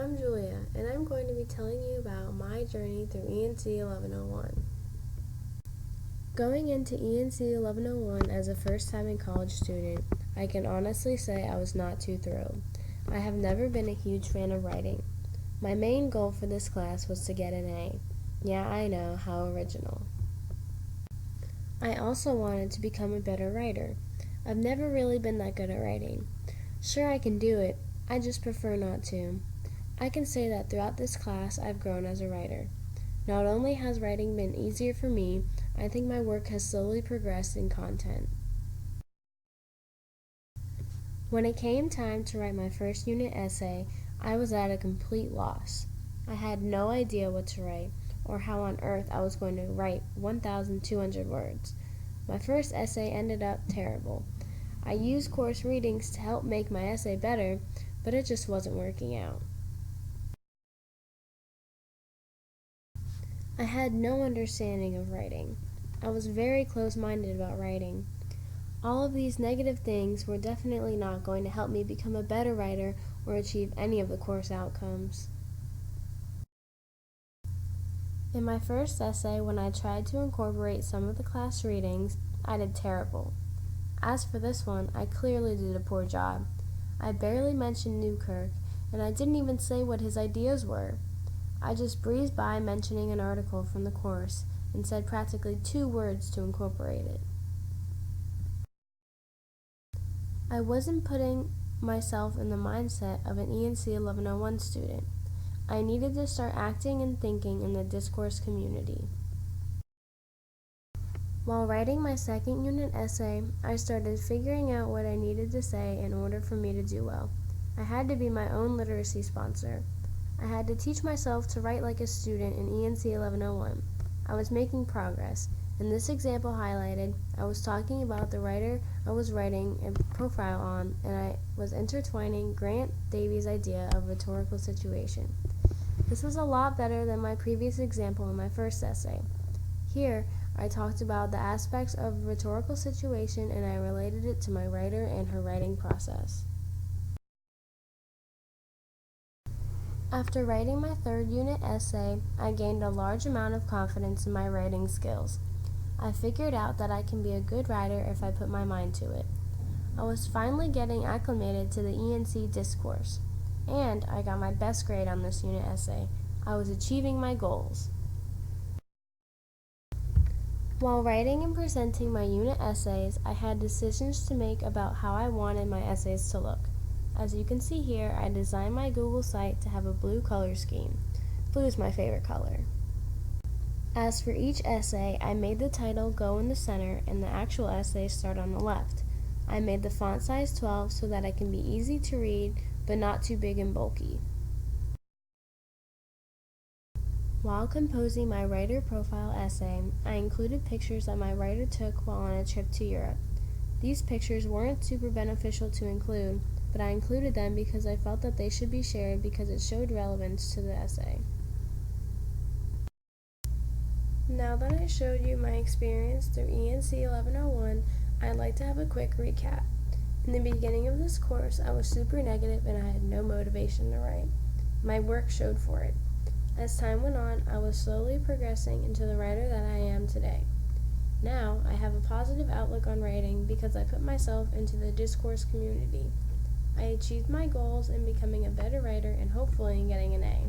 I'm Julia, and I'm going to be telling you about my journey through ENC 1101. Going into ENC 1101 as a first-time college student, I can honestly say I was not too thrilled. I have never been a huge fan of writing. My main goal for this class was to get an A. Yeah, I know, how original. I also wanted to become a better writer. I've never really been that good at writing. Sure, I can do it, I just prefer not to. I can say that throughout this class I've grown as a writer. Not only has writing been easier for me, I think my work has slowly progressed in content. When it came time to write my first unit essay, I was at a complete loss. I had no idea what to write, or how on earth I was going to write 1,200 words. My first essay ended up terrible. I used course readings to help make my essay better, but it just wasn't working out. I had no understanding of writing. I was very close-minded about writing. All of these negative things were definitely not going to help me become a better writer or achieve any of the course outcomes. In my first essay, when I tried to incorporate some of the class readings, I did terrible. As for this one, I clearly did a poor job. I barely mentioned Newkirk, and I didn't even say what his ideas were. I just breezed by mentioning an article from the course and said practically 2 words to incorporate it. I wasn't putting myself in the mindset of an ENC 1101 student. I needed to start acting and thinking in the discourse community. While writing my second unit essay, I started figuring out what I needed to say in order for me to do well. I had to be my own literacy sponsor. I had to teach myself to write like a student in ENC 1101. I was making progress. In this example highlighted, I was talking about the writer I was writing a profile on, and I was intertwining Grant Davies' idea of rhetorical situation. This was a lot better than my previous example in my first essay. Here, I talked about the aspects of rhetorical situation and I related it to my writer and her writing process. After writing my third unit essay, I gained a large amount of confidence in my writing skills. I figured out that I can be a good writer if I put my mind to it. I was finally getting acclimated to the ENC discourse, and I got my best grade on this unit essay. I was achieving my goals. While writing and presenting my unit essays, I had decisions to make about how I wanted my essays to look. As you can see here, I designed my Google site to have a blue color scheme. Blue is my favorite color. As for each essay, I made the title go in the center and the actual essay start on the left. I made the font size 12 so that it can be easy to read but not too big and bulky. While composing my writer profile essay, I included pictures that my writer took while on a trip to Europe. These pictures weren't super beneficial to include, but I included them because I felt that they should be shared because it showed relevance to the essay. Now that I showed you my experience through ENC 1101, I'd like to have a quick recap. In the beginning of this course, I was super negative and I had no motivation to write. My work showed for it. As time went on, I was slowly progressing into the writer that I am today. Now, I have a positive outlook on writing because I put myself into the discourse community. I achieved my goals in becoming a better writer and hopefully in getting an A.